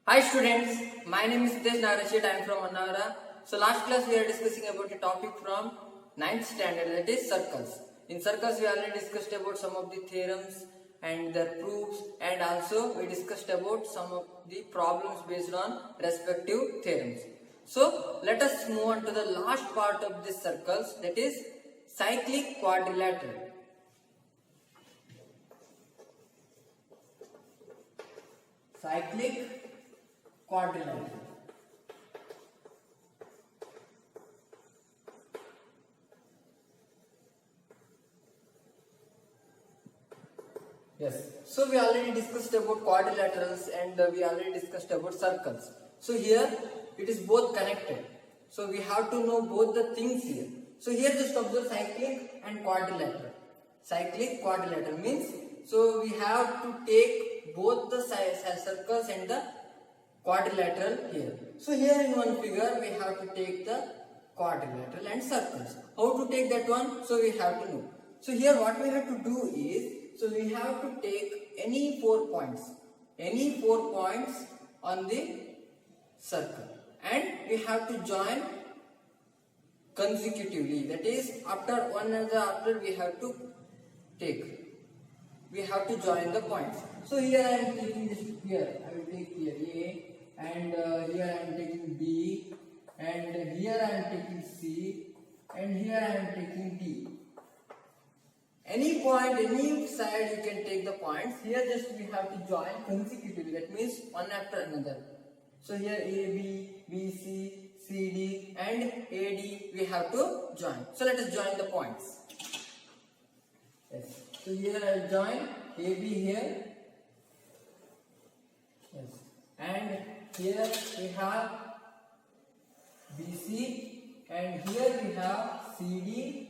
Hi students, my name is Hitesh Nagarashit. I am from Annavara. So last class we are discussing about a topic from 9th standard, that is circles. In circles we already discussed about some of the theorems and their proofs, and also we discussed about some of the problems based on respective theorems. So let us move on to the last part of this circles, that is cyclic quadrilateral. Cyclic quadrilateral. Yes. So we already discussed about quadrilaterals and we already discussed about circles. So here it is both connected. So we have to know both the things here. So here just observe cyclic and quadrilateral. Cyclic quadrilateral means so we have to take both the circles and the quadrilateral here. So here in one figure we have to take the quadrilateral and circles. How to take that one? So we have to know. So here what we have to do is, so we have to take any 4 points on the circle, and we have to join consecutively. That is, after one another, we have to join the points. So here I am taking this here. I will take here A, and here I am taking B, and here I am taking C, and here I am taking D. Any point, any side you can take the points. Here just we have to join consecutively. That means one after another. So here AB, BC, CD and AD we have to join. So let us join the points. Yes. So here I will join AB here. Yes. And here we have BC, and here we have CD,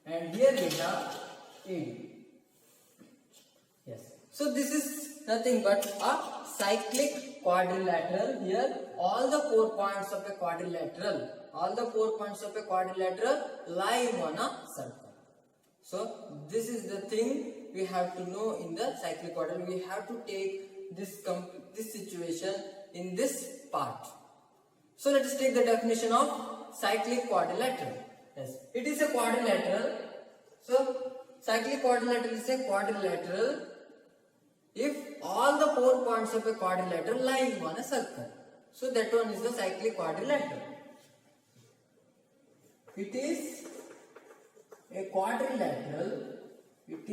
and here we have AD. Yes. So this is nothing but a cyclic quadrilateral. Here all the 4 points of a quadrilateral, lie on a circle. So this is the thing we have to know in the cyclic quadrilateral. We have to take this situation in this part. So let us take the definition of cyclic quadrilateral. Yes, it is a quadrilateral. So cyclic quadrilateral is a quadrilateral if all the 4 points of a quadrilateral lie on a circle. So that one is the cyclic quadrilateral. It is a quadrilateral. If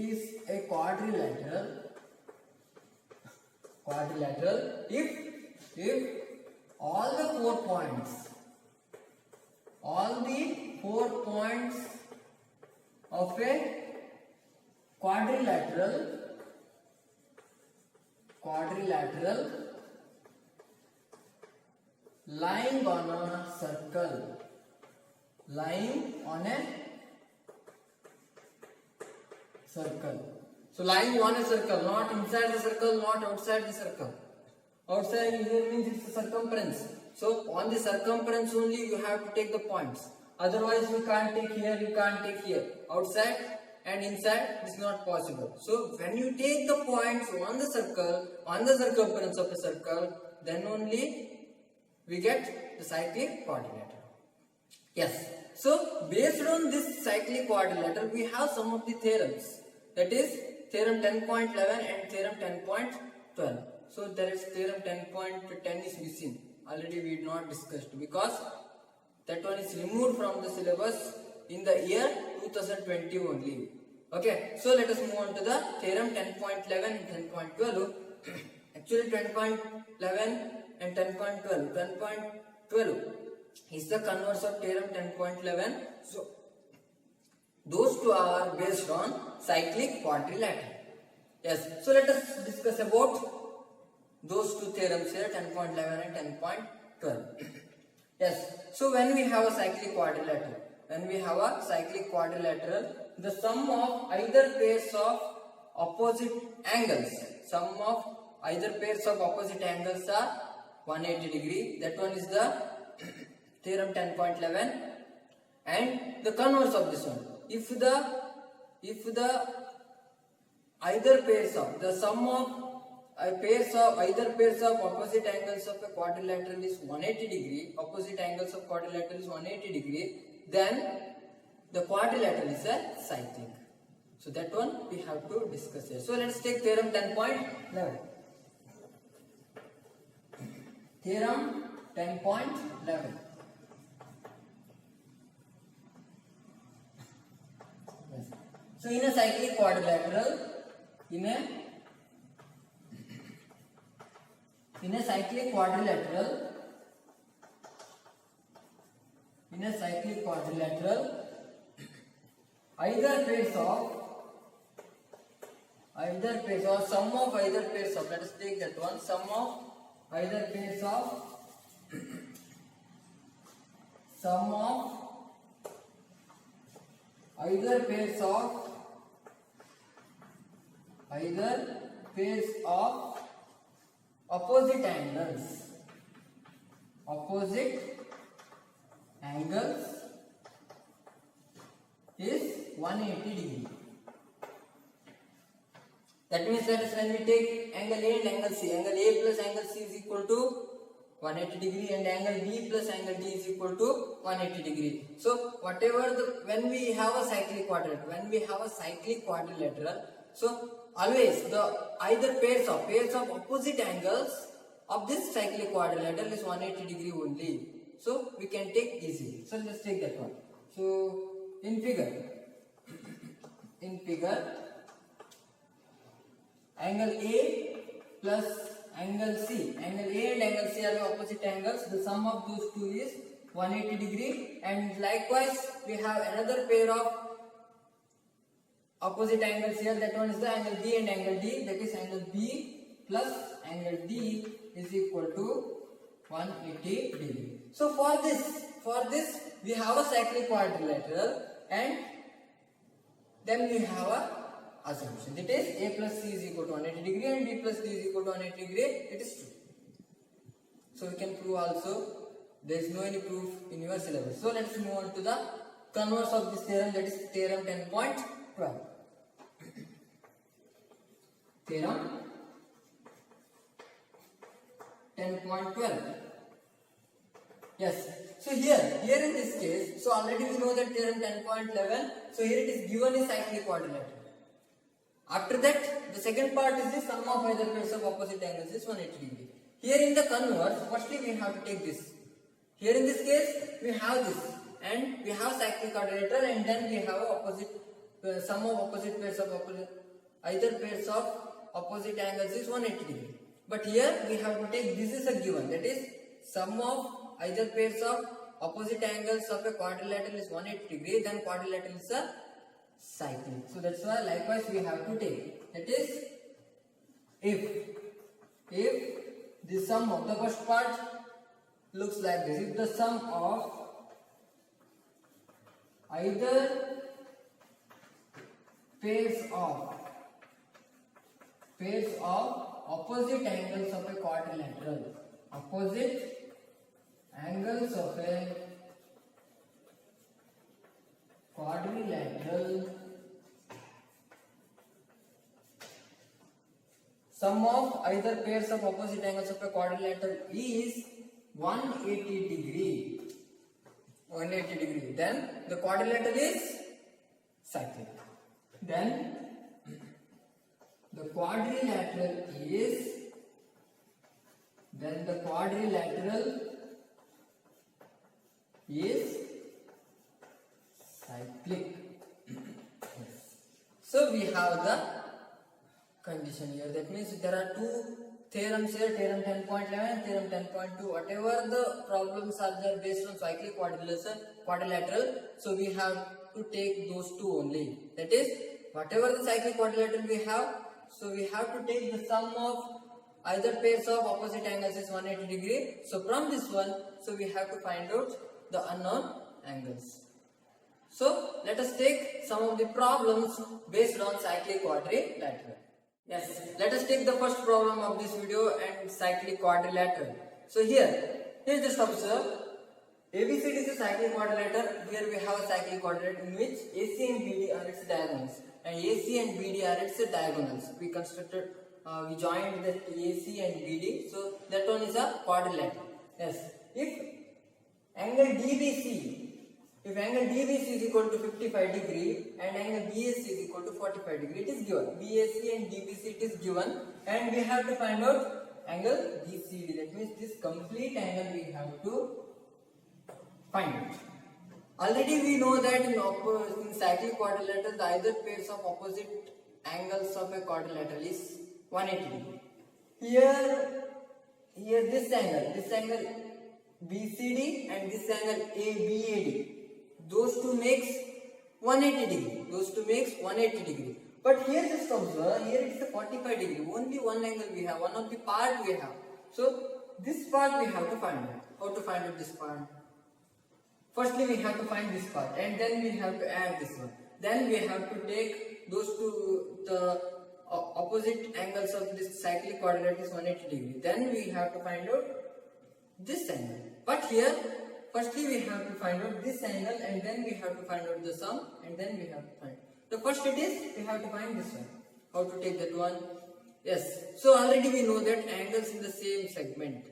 all the 4 points of a quadrilateral lying on a circle, So lying on a circle, not inside the circle, not outside the circle. Outside here means it's the circumference. So on the circumference only you have to take the points. Otherwise you can't take here, you can't take here. Outside and inside is not possible. So when you take the points on the circle, on the circumference of a circle, then only we get the cyclic quadrilateral. Yes. So based on this cyclic quadrilateral, we have some of the theorems. That is theorem 10.11 and theorem 10.12. So there is theorem 10.10 is missing. Already we did not discussed because that one is removed from the syllabus in the year 2020 only. Okay, so let us move on to the theorem 10.11 and 10.12. Actually 10.11 and 10.12. 10.12 is the converse of theorem 10.11. So those two are based on cyclic quadrilateral. Yes, so let us discuss about those two theorems here, 10.11 and 10.12. Yes, so when we have a cyclic quadrilateral, the sum of either pairs of opposite angles are 180 degree. That one is the theorem 10.11, and the converse of this one. If the either pairs of the sum of either pairs of opposite angles of a quadrilateral is 180 degree, opposite angles of quadrilateral is 180 degree, then the quadrilateral is a cyclic. So that one we have to discuss here. So let's take theorem 10.11. Theorem 10.11. So in a cyclic quadrilateral, in a cyclic quadrilateral, either pairs or sum of either pairs of, let us take that one, sum of either pairs of opposite angles is 180 degree. That means that is when we take angle A and angle C, angle A plus angle C is equal to 180 degree and angle B plus angle D is equal to 180 degree. So whatever when we have a cyclic quadrilateral, so always the either pairs of opposite angles of this cyclic quadrilateral is 180 degree only. So we can take easily. So let's take that one. So in figure, angle A plus angle C. Angle A and angle C are the opposite angles. The sum of those two is 180 degree. And likewise, we have another pair of opposite angles here. That one is the angle B and angle D. That is angle B plus angle D is equal to 180 degree. So for this we have a cyclic quadrilateral, and then we have a assumption, that is A plus C is equal to 180 degree and B plus D is equal to 180 degree. It is true. So we can prove also. There is no any proof in your syllabus. So let's move on to the converse of this theorem, that is theorem 10.12. Theorem 10.12. Yes. So here in this case, so already we know that theorem 10.11. So here it is given a cyclic quadrilateral. After that, the second part is the sum of either pairs of opposite angles is 180 degree. Here in the converse, firstly we have to take this. Here in this case, we have this, and we have cyclic quadrilateral, and then we have sum of opposite pairs of either pairs of opposite angles is 180 degree. But here we have to take this is a given, that is sum of either pairs of opposite angles of a quadrilateral is 180 degree, then quadrilateral is a cyclic. So that's why likewise we have to take, that is if the sum of the first part looks like this, if the sum of either pairs of opposite angles of a quadrilateral, sum of either pairs of opposite angles of a quadrilateral is 180 degree, then the quadrilateral is cyclic. Then the quadrilateral is cyclic. So we have the condition here. That means there are two theorems here, theorem 10.11 and theorem 10.2. Whatever the problems are there based on cyclic quadrilateral, so we have to take those two only. That is, whatever the cyclic quadrilateral we have, so we have to take the sum of either pairs of opposite angles is 180 degree. So from this one, so we have to find out the unknown angles. So let us take some of the problems based on cyclic quadrilateral. Yes, let us take the first problem of this video and cyclic quadrilateral. So here just observe, ABCD is a cyclic quadrilateral. Here we have a cyclic quadrilateral in which AC and BD are its diagonals, and AC and BD are its diagonals. We constructed we joined the AC and BD, so that one is a quadrilateral. Yes, if angle DBC, if angle DBC is equal to 55 degree and angle BAC is equal to 45 degree, it is given. BAC and DBC it is given, and we have to find out angle BCD. That means this complete angle we have to find it. Already we know that in cyclic quadrilateral, the either pairs of opposite angles of a quadrilateral is 180 degree. Here this angle BCD and this angle ABAD, those two makes 180 degree. Those two makes 180 degree. But here just observe, here it's a 45 degree. Only one angle we have, one of the part we have. So this part we have to find out. How to find out this part? Firstly, we have to find this part, and then we have to add this one. Then we have to take those two, the opposite angles of this cyclic quadrilateral is 180 degree. Then we have to find out this angle. But here, firstly we have to find out this angle, and then we have to find out the sum, and then we have to find. The first it is, we have to find this one. How to take that one? Yes. So already we know that angles in the same segment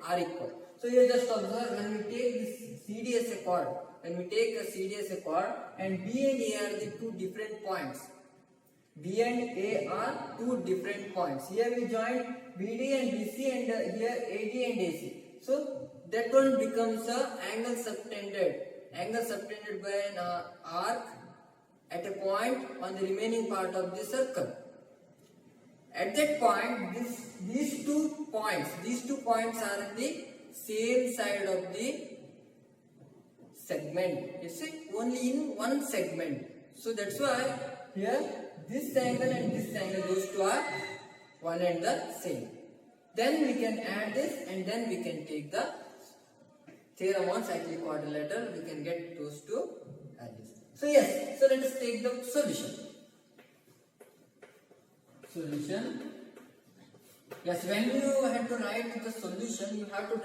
are equal. So you just observe, when we take this CD as a chord, and B and A are the two different points. B and A are two different points. Here we join BD and BC, and here AD and AC. So that one becomes a angle subtended by an arc at a point on the remaining part of the circle. At that point, these two points are on the same side of the segment. It's only in one segment. So that's why here this angle and this angle, those two are one and the same. Then we can add this, and then we can take the theorem on cyclic quadrilateral. We can get those two values. So yes, so let us take the solution. Yes, when you have to write the solution, you have to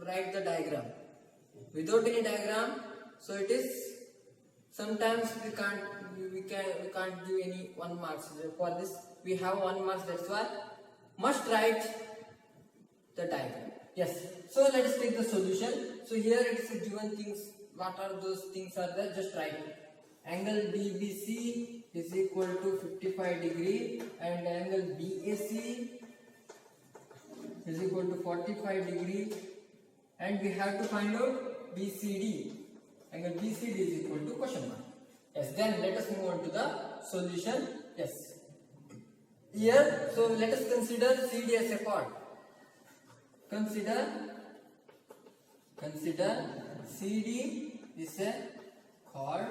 write the diagram. Without any diagram, so it is, sometimes we can't give any 1 marks. For this we have 1 marks. That's why must write the diagram. Yes. So let us take the solution. So here it is given things. What are those things are there? Just write it. Angle DBC is equal to 55 degree and angle BAC is equal to 45 degree, and we have to find out BCD. Angle BCD is equal to question mark. Yes. Then let us move on to the solution. Yes. Here, so let us consider CD as a chord. Consider CD is a chord,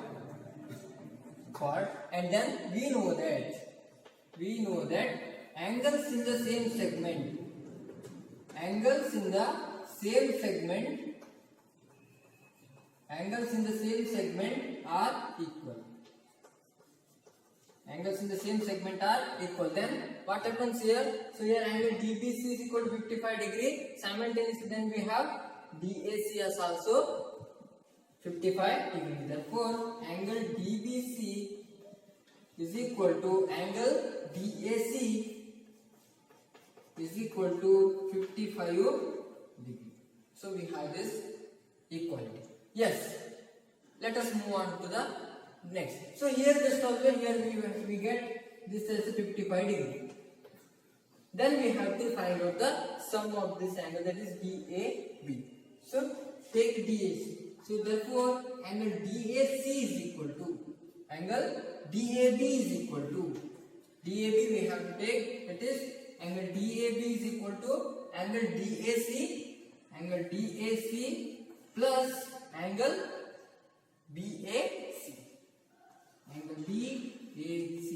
and then we know that angles in the same segment are equal. Then what happens here? So here angle DBC is equal to 55 degree. Simultaneously then we have BAC as also 55 degree. Therefore angle DBC is equal to angle BAC is equal to 55 degree. So we have this equality. Yes. Let us move on to the next. So here just observe, here we get this as 55 degree. Then we have to find out the sum of this angle, that is DAB. So take DAC. So therefore angle DAC is equal to angle DAB is equal to DAB we have to take, that is angle DAB is equal to angle DAC plus angle BAC. Angle BAC.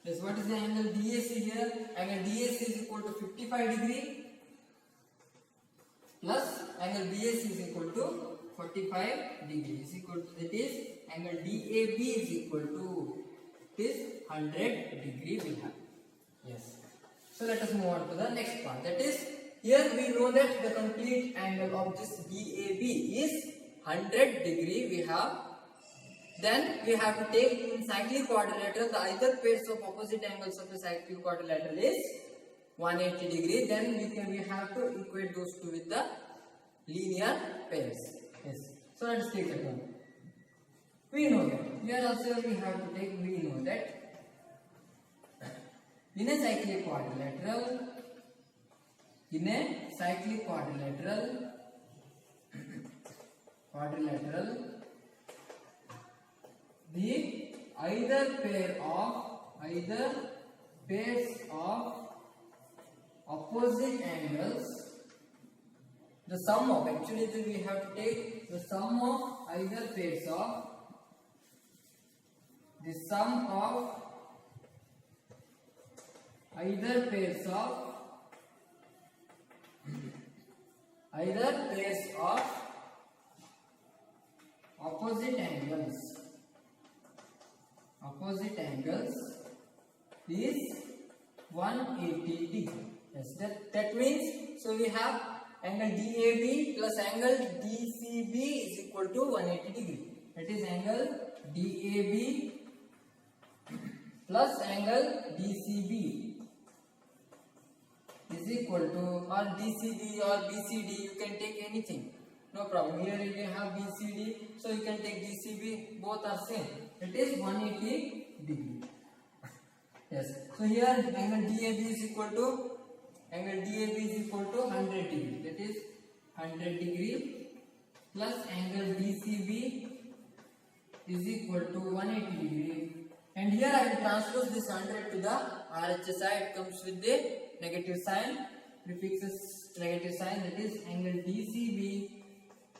Yes, what is the angle DAC here? Angle DAC is equal to 55 degree plus angle BAC is equal to 45 degree. Is equal to, that is angle DAB is equal to this 100 degree we have. Yes. So let us move on to the next part. That is, here we know that the complete angle of this DAB is 100 degree. We have Then we have to take in cyclic quadrilateral the either pairs of opposite angles of the cyclic quadrilateral is 180 degree. Then we have to equate those two with the linear pairs. Yes. So let's take that one. We know that here also we have to take. We know that in a cyclic quadrilateral, the either pairs of opposite angles, the sum of, actually we have to take the sum of either pairs of, the sum of either pairs of opposite angles is 180 degree. Yes, that means, so we have angle DAB plus angle DCB is equal to 180 degree. That is angle DAB plus angle DCB is equal to, or DCB or BCD, you can take anything, no problem. Here you have BCD, so you can take DCB, both are same. It is 180 degree. Yes. So here angle DAB is equal to 100 degree. That is 100 degree plus angle DCB is equal to 180 degree. And here I will transpose this 100 to the RHS side. It comes with the negative sign, prefixes negative sign. That is angle DCB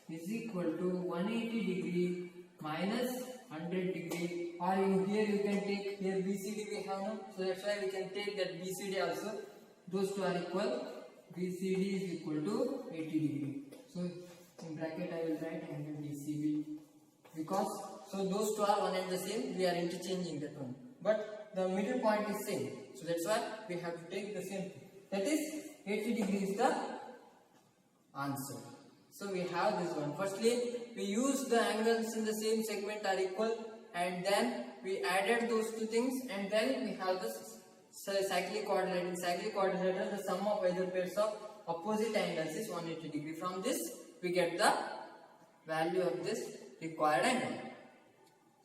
is equal to 180 degree minus 100 degree. Or in here you can take, here BCD we have now, so that's why we can take that BCD also. Those two are equal. BCD is equal to 80 degree. So in bracket I will write angle DCB, because so those two are one and the same. We are interchanging that one, but the middle point is same. So that's why we have to take the same thing. That is 80 degree is the answer. So we have this one. Firstly, we use the angles in the same segment are equal, and then we added those two things, and then we have this cyclic quadrilateral. In cyclic quadrilateral, the sum of either pairs of opposite angles is 180 degree. From this, we get the value of this required angle.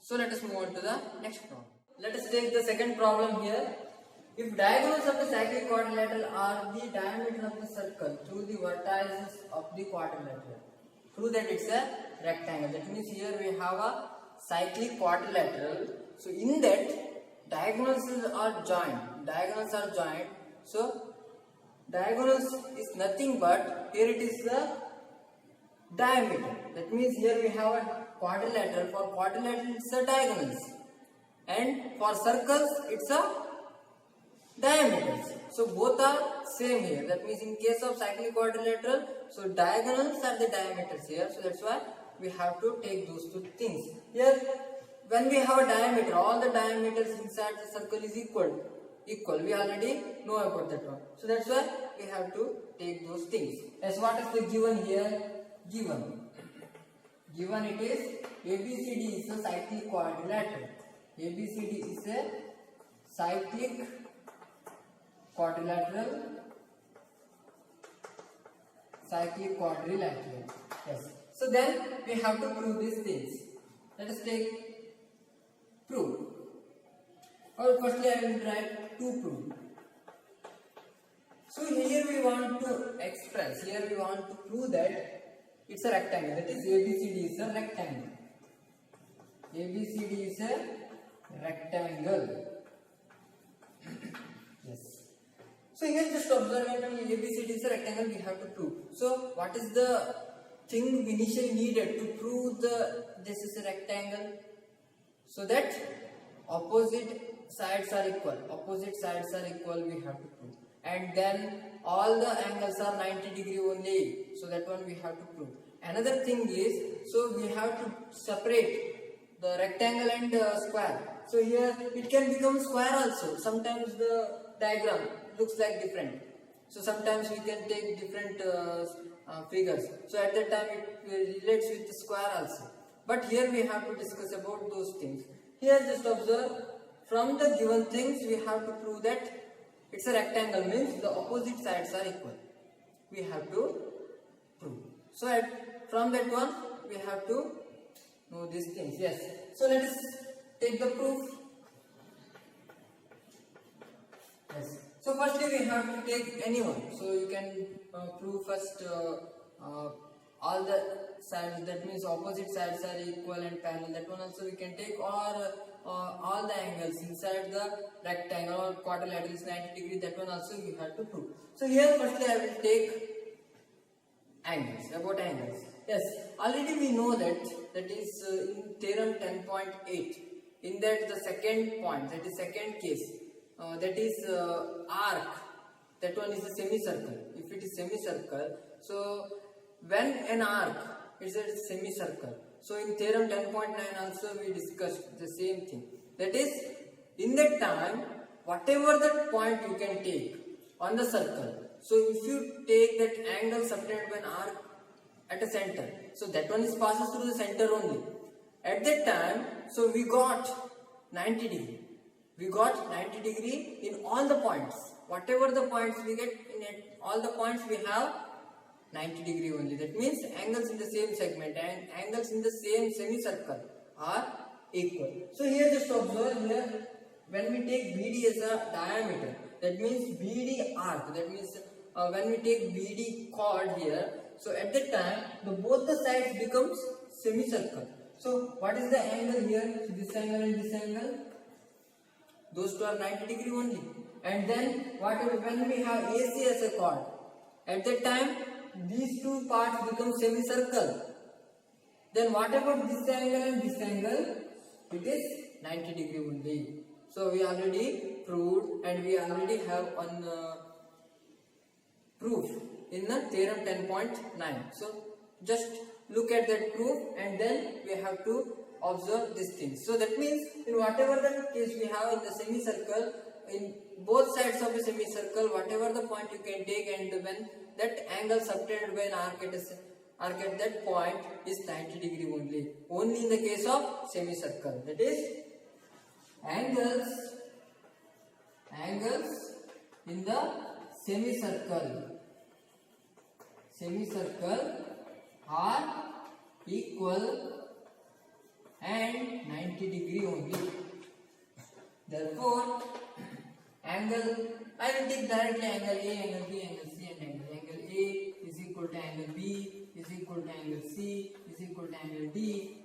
So let us move on to the next problem. Let us take the second problem here. If diagonals of the cyclic quadrilateral are the diameter of the circle through the vertices of the quadrilateral, prove that it's a rectangle. That means here we have a cyclic quadrilateral. So in that, diagonals are joined. So diagonals is nothing but, here it is the diameter. That means here we have a quadrilateral. For quadrilateral it's a diagonals, and for circles it's a diameters. So both are same here. That means in case of cyclic quadrilateral, so diagonals are the diameters here. So that's why we have to take those two things. Here when we have a diameter, all the diameters inside the circle is equal. We already know about that one. So that's why we have to take those things. As what is the given here? Given it is ABCD is a cyclic quadrilateral. ABCD is a cyclic quadrilateral. Yes. So then we have to prove these things. Let us take prove. Or firstly I will write to prove. So here we want to prove that it's a rectangle. That is ABCD is a rectangle. ABCD is a rectangle. Yes. So here just observe that ABCD is a rectangle, we have to prove. So what is the thing we initially needed to prove this is a rectangle? So that opposite sides are equal. We have to prove. And then all the angles are 90 degree only. So that one we have to prove. Another thing is, so we have to separate the rectangle and square. So here it can become square also. Sometimes the diagram looks like different. So sometimes we can take different figures. So at that time it relates with the square also. But here we have to discuss about those things. Here just observe, from the given things we have to prove that it's a rectangle, means the opposite sides are equal. We have to prove. So from that one we have to know these things. Yes. So let us take the proof. Yes. So firstly we have to take any one. So you can prove first all the sides, that means opposite sides are equal and parallel. That one also we can take, or all the angles inside the rectangle or quadrilateral is 90 degree. That one also you have to prove. So here firstly I will take angles, about angles. Yes, already we know that is in theorem 10.8. In that the second point, that is second case, that is arc. That one is a semicircle. If it is semicircle, so when an arc is a semicircle, so in theorem 10.9 also we discussed the same thing. That is, in that time, whatever that point you can take on the circle. So if you take that angle subtended by an arc at a center, so that one is passes through the center only. At that time, so we got 90 degree. We got 90 degree in all the points. Whatever the points we get, in it, all the points we have 90 degree only. That means angles in the same segment and angles in the same semicircle are equal. So here just observe here, when we take BD as a diameter, that means BD arc, that means when we take BD chord here, so at that time both the sides becomes semicircle. So what is the angle here? So this angle and this angle, those two are 90 degree only. And then when we have AC as a chord, at that time these two parts become semicircle. Then what about this angle and this angle? It is 90 degree only. So we already proved, and we already have one proof in the theorem 10.9. So just look at that proof and then we have to observe these things. So that means in whatever the case we have in the semicircle, in both sides of the semicircle, whatever the point you can take, and when that angle subtended by an arc at that point is 90 degree only. Only in the case of semicircle. That is, angles in the semicircle are equal and 90 degree only. Therefore, angle, I will take directly angle A, angle B, angle C, and angle. Angle A is equal to angle B, is equal to angle C, is equal to angle D,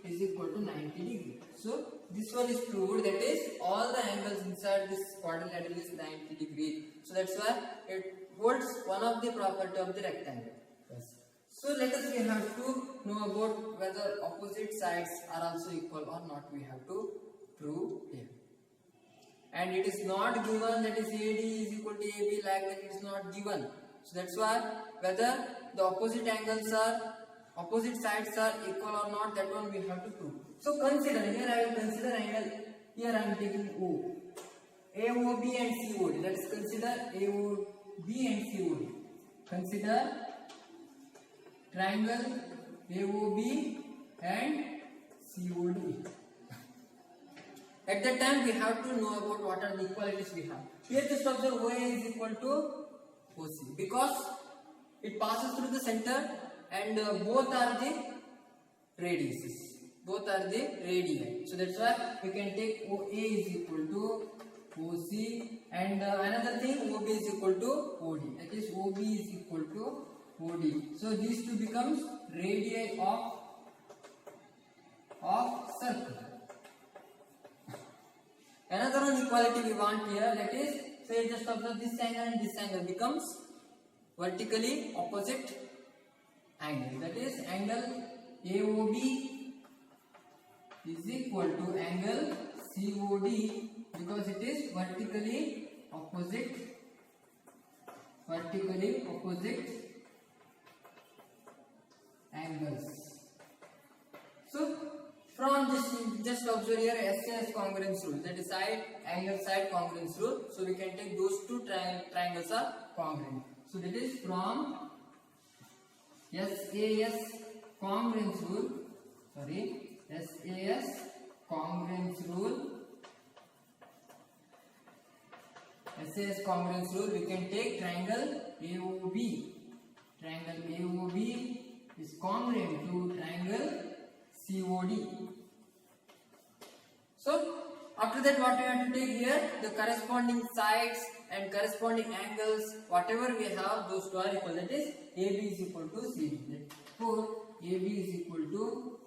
is equal to 90 degree. So this one is proved, that is, all the angles inside this quadrilateral is 90 degree. So that's why it holds one of the property of the rectangle. Yes. So let us, we have to know about whether opposite sides are also equal or not. We have to prove here. And it is not given that is AD is equal to AB, like that, it is not given. So that's why whether the opposite sides are equal or not, that one we have to prove. So consider, here I will consider angle, here I am taking O, AOB and COD. Let us consider AOB and COD. Consider triangle AOB and COD. At that time we have to know about what are the equalities we have. Here just observe OA is equal to OC, because it passes through the center and both are the radiuses. Both are the radii. So that's why we can take OA is equal to OC, and another thing, OB is equal to OD. That is, OB is equal to OD. So these two becomes radii of circle. Another one equality we want here, that is, say just observe this angle and this angle becomes vertically opposite angle. That is, angle AOB is equal to angle COD, because it is vertically opposite angles. So from this, just observe here SAS congruence rule, that is side angle side congruence rule. So we can take those two triangles are congruent. So that is from SAS congruence rule, SAS congruence rule. SAS congruence rule, we can take triangle AOB. Triangle AOB is congruent to triangle COD. So after that, what we have to take here, the corresponding sides and corresponding angles, whatever we have, those two are equal. That is AB is equal to CD. Therefore AB is equal to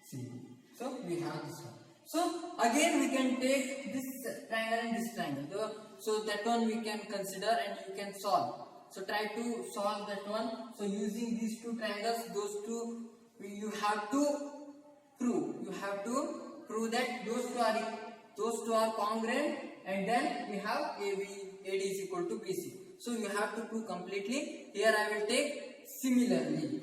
CD. So we have this one. So again we can take this triangle and this triangle. So that one we can consider and you can solve. So try to solve that one. So using these two triangles, those two you have to prove. You have to prove that those two are congruent, and then we have AD is equal to BC. So you have to prove completely. Here I will take similarly.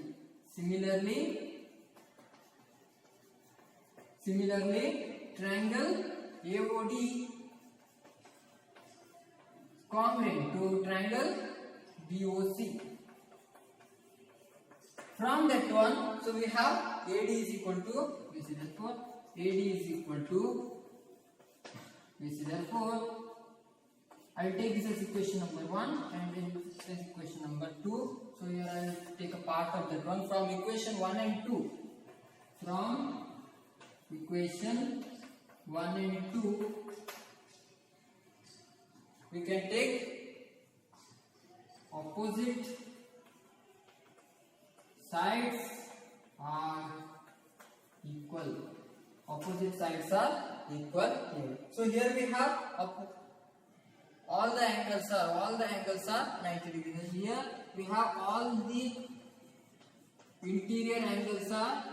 Similarly, triangle AOD congruent to triangle BOC. From that one, so we have AD is equal to BC. Therefore, AD is equal to BC. Therefore, I will take this as equation number 1 and then this as equation number 2. So here I will take a part of that one from equation 1 and 2. From equation 1 and 2, we can take opposite sides are equal. Opposite sides are equal here. So here we have all the angles are 90 degrees. Here we have all the interior angles are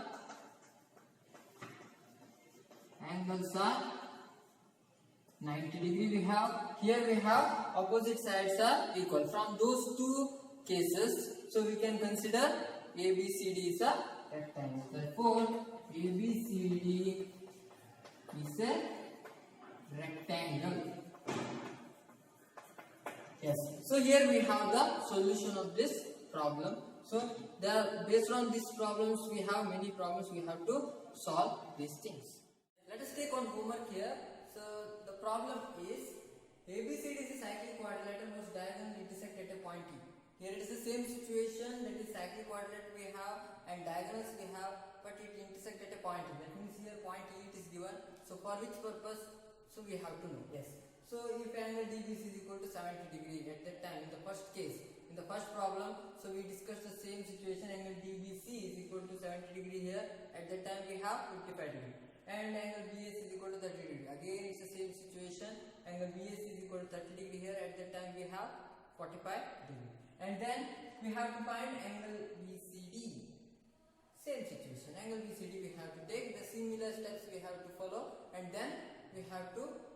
90 degree. We have opposite sides are equal. From those two cases, so we can consider ABCD is a rectangle. Therefore, ABCD is a rectangle. Yes. So here we have the solution of this problem. So based on these problems, we have many problems we have to solve these things. Let us take on homework here. So the problem is ABCD is a cyclic quadrilateral whose diagonals intersect at a point E. Here it is the same situation, that is cyclic quadrilateral we have and diagonals we have, but it intersect at a point E. That means here point E it is given. So for which purpose? So we have to know. Yes. So if angle DBC is equal to 70 degree at that time in the first case, in the first problem, so we discussed the same situation, angle DBC is equal to 70 degree here. At that time we have 55 degree. And angle BAC is equal to 30 degree. Again it's the same situation, angle BAC is equal to 30 degree here. At that time we have 45 degree. And then we have to find angle BCD. Same situation, angle BCD we have to take the similar steps we have to follow, and then we have to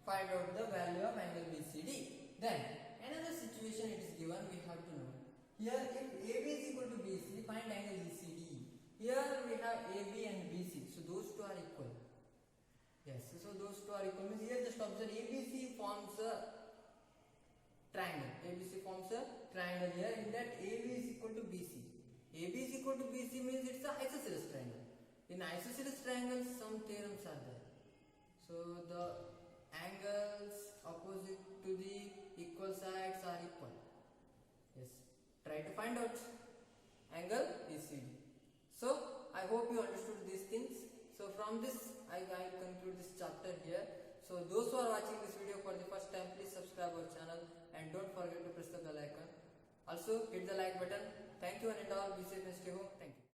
find out the value of angle BCD. Then another situation it is given, we have to know. Here if AB is equal to BC, find angle BCD. Here we have AB and BC, so those two are equal. Yes, so those two are equal. Means here just observe ABC forms a triangle. ABC forms a triangle here. In that AB is equal to BC. AB is equal to BC means it's an isosceles triangle. In isosceles triangles, some theorems are there. So the angles opposite to the equal sides are equal. Yes. Try to find out angle BCD. So I hope you understood these things. So from this I conclude this chapter here. So those who are watching this video for the first time, please subscribe our channel and don't forget to press the bell icon. Also hit the like button. Thank you and all. Be safe and stay home. Thank you.